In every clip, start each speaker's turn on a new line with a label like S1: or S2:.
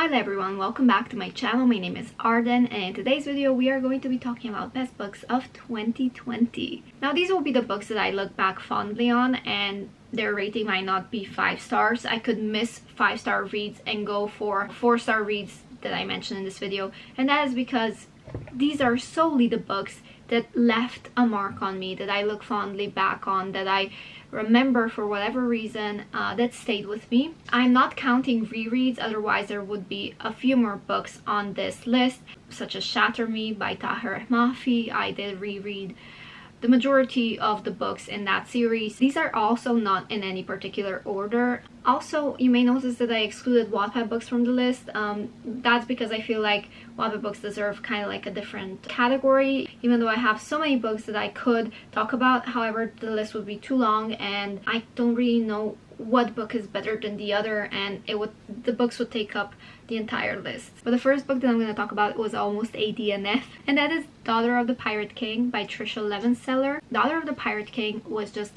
S1: Hi there everyone, welcome back to my channel. My name is Arden and in today's video we are going to be talking about best books of 2020. Now these will be the books that I look back fondly on, and their rating might not be 5 stars. I could miss 5-star reads and go for 4-star reads that I mentioned in this video, and that is because these are solely the books that left a mark on me, that I look fondly back on, that I remember for whatever reason, that stayed with me. I'm not counting rereads, otherwise there would be a few more books on this list, such as Shatter Me by Taher Mahfi. I did reread the majority of the books in that series. These are also not in any particular order. Also, you may notice that I excluded Wattpad books from the list. That's because I feel like Wattpad books deserve kind of like a different category, even though I have so many books that I could talk about. However, the list would be too long and I don't really know what book is better than the other, and the books would take up the entire list. But the first book that I'm going to talk about was almost a DNF, and that is Daughter of the Pirate King by Tricia Levenseller. Daughter of the Pirate King was just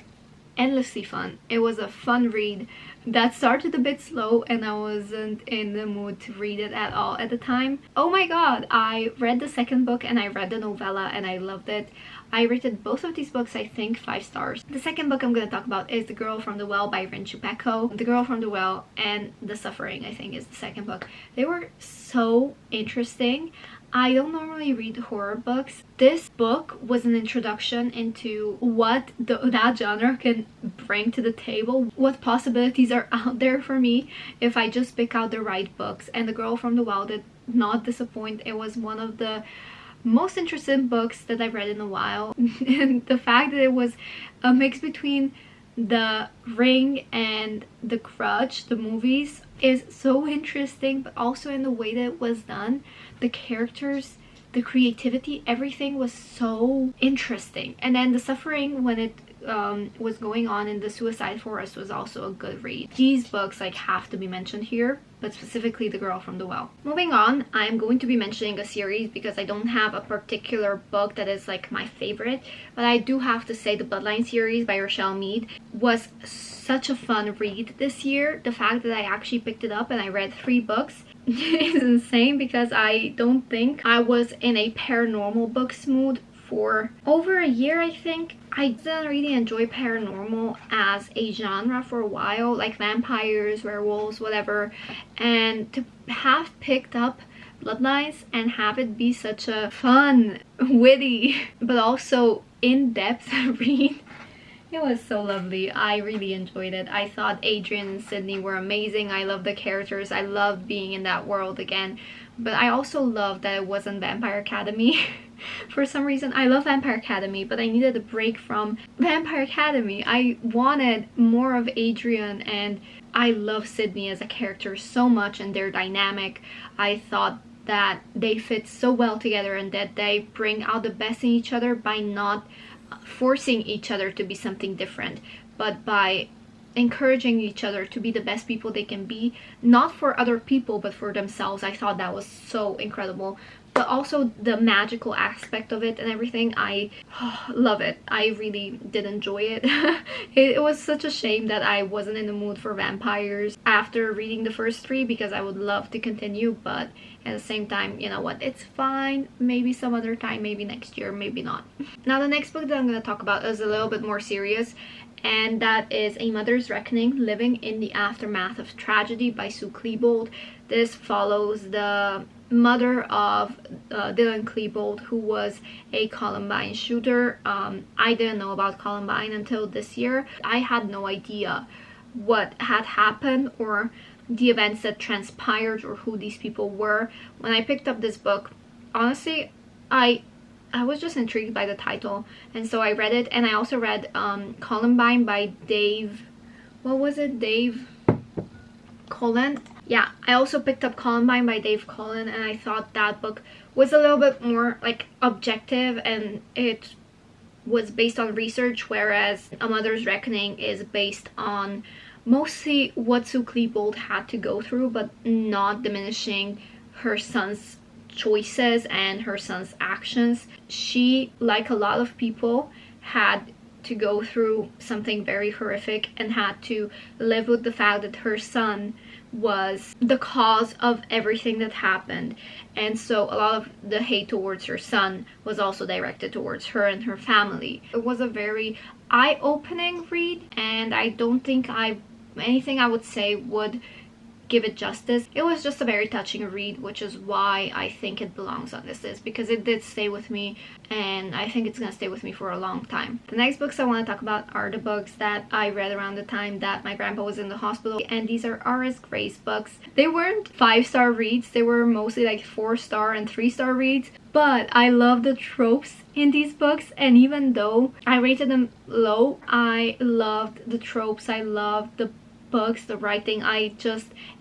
S1: endlessly fun. It was a fun read that started a bit slow and I wasn't in the mood to read it at all at the time. Oh my god, I read the second book and I read the novella and I loved it. I rated both of these books, I think, 5 stars. The second book I'm going to talk about is The Girl from the Well by Rinchu Pecco. The Girl from the Well and The Suffering, I think, is the second book. They were so interesting. I don't normally read horror books. This book was an introduction into what that genre can bring to the table, what possibilities are out there for me if I just pick out the right books. And The Girl from the Well did not disappoint. It was one of the most interesting books that I've read in a while. And the fact that it was a mix between The Ring and The Grudge, the movies, is so interesting, but also in the way that it was done. The characters, the creativity, everything was so interesting. And then The Suffering, when it was going on in the Suicide Forest, was also a good read. These books like have to be mentioned here, but specifically The Girl from the Well. Moving on, I'm going to be mentioning a series because I don't have a particular book that is like my favorite, but I do have to say the Bloodline series by Rochelle Mead was such a fun read this year. The fact that I actually picked it up and I read 3 books is insane, because I don't think I was in a paranormal books mood for over a year. I think I didn't really enjoy paranormal as a genre for a while, like vampires, werewolves, whatever, and to have picked up Bloodlines and have it be such a fun, witty, but also in-depth read, it was so lovely. I really enjoyed it. I thought Adrian and Sydney were amazing. I loved the characters. I loved being in that world again. But I also loved that it wasn't Vampire Academy. For some reason, I love Vampire Academy, but I needed a break from Vampire Academy. I wanted more of Adrian, and I love Sydney as a character so much and their dynamic. I thought that they fit so well together and that they bring out the best in each other by not forcing each other to be something different, but by encouraging each other to be the best people they can be, not for other people but for themselves. I thought that was so incredible. But also the magical aspect of it and everything, I love it. I really did enjoy it. It was such a shame that I wasn't in the mood for vampires after reading the first 3, because I would love to continue, but at the same time, you know what, it's fine. Maybe some other time, maybe next year, maybe not. Now the next book that I'm going to talk about is a little bit more serious, and that is A Mother's Reckoning, Living in the Aftermath of Tragedy by Sue Klebold. This follows the mother of Dylan Klebold, who was a Columbine shooter. I didn't know about Columbine until this year. I had no idea what had happened or the events that transpired or who these people were. When I picked up this book, honestly, I was just intrigued by the title, and so I read it. And I also read Columbine by Dave, what was it, Dave Cullen? Yeah, I also picked up Columbine by Dave Cullen, and I thought that book was a little bit more like objective and it was based on research, whereas A Mother's Reckoning is based on mostly what Sue Klebold had to go through, but not diminishing her son's choices and her son's actions. She, like a lot of people, had to go through something very horrific and had to live with the fact that her son was the cause of everything that happened, and so a lot of the hate towards her son was also directed towards her and her family. It was a very eye-opening read, and I don't think anything I would say would give it justice. It was just a very touching read, which is why I think it belongs on this list, because it did stay with me, and I think it's gonna stay with me for a long time. The next books I want to talk about are the books that I read around the time that my grandpa was in the hospital, and these are R.S. Grace books. They weren't 5-star reads, they were mostly like 4-star and 3-star reads, but I love the tropes in these books, and even though I rated them low, I loved the tropes, I loved the books, the writing.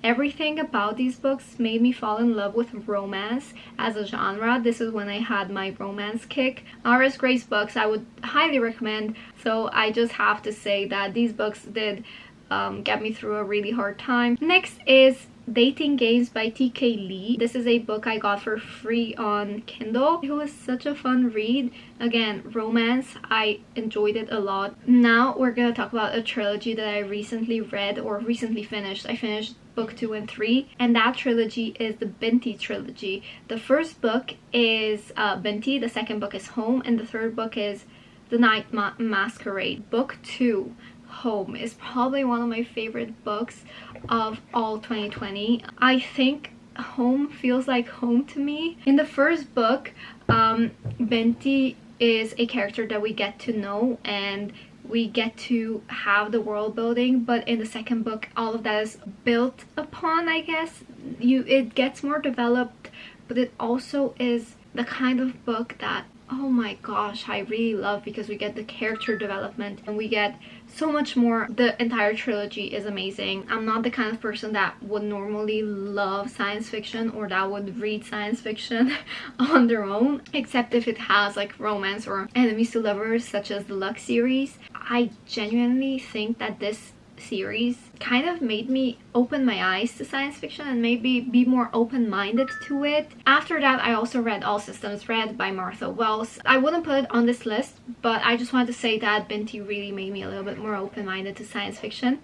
S1: Everything about these books made me fall in love with romance as a genre. This is when I had my romance kick. R.S. Grace books I would highly recommend, so I just have to say that these books did get me through a really hard time. Next is Dating Games by T.K. Lee. This is a book I got for free on Kindle. It was such a fun read. Again, romance. I enjoyed it a lot. Now we're gonna talk about a trilogy that I recently read, or recently finished. I finished book 2 and 3, and that trilogy is the Binti trilogy. The first book is Binti, the second book is Home, and the third book is The Night Masquerade. Book 2, Home, is probably one of my favorite books of all 2020. I think Home feels like home to me. In the first book, Binti is a character that we get to know and we get to have the world building, but in the second book all of that is built upon, I guess. It gets more developed, but it also is the kind of book that, oh my gosh, I really love, because we get the character development and we get so much more. The entire trilogy is amazing. I'm not the kind of person that would normally love science fiction or that would read science fiction on their own, except if it has like romance or enemies to lovers, such as the Lux series. I genuinely think that this series kind of made me open my eyes to science fiction and maybe be more open-minded to it. After that, I also read All Systems Red by Martha Wells. I wouldn't put it on this list, but I just wanted to say that Binti really made me a little bit more open-minded to science fiction,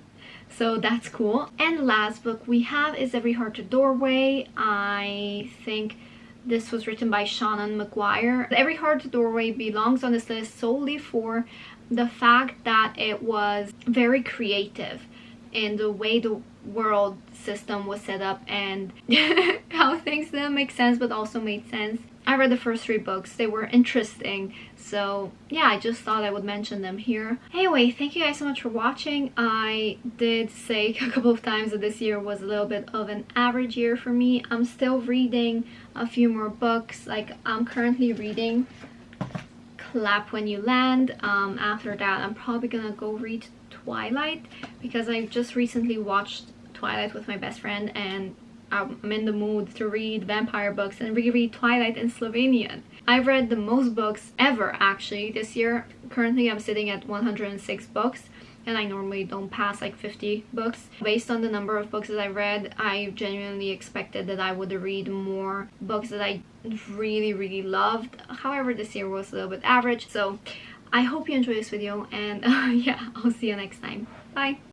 S1: so that's cool. And the last book we have is Every Heart a Doorway. I think this was written by Shannon McGuire. Every Heart a Doorway belongs on this list solely for the fact that it was very creative in the way the world system was set up and how things didn't make sense but also made sense. I read the first 3 books. They were interesting, so yeah, I just thought I would mention them here. Anyway, thank you guys so much for watching. I did say a couple of times that this year was a little bit of an average year for me. I'm still reading a few more books. Like, I'm currently reading Clap When You Land. After that, I'm probably gonna go read Twilight, because I just recently watched Twilight with my best friend and I'm in the mood to read vampire books and reread Twilight in Slovenian. I've read the most books ever actually this year. Currently I'm sitting at 106 books, and I normally don't pass like 50 books. Based on the number of books that I read, I genuinely expected that I would read more books that I really loved. However, this year was a little bit average, so I hope you enjoyed this video, and yeah, I'll see you next time. Bye!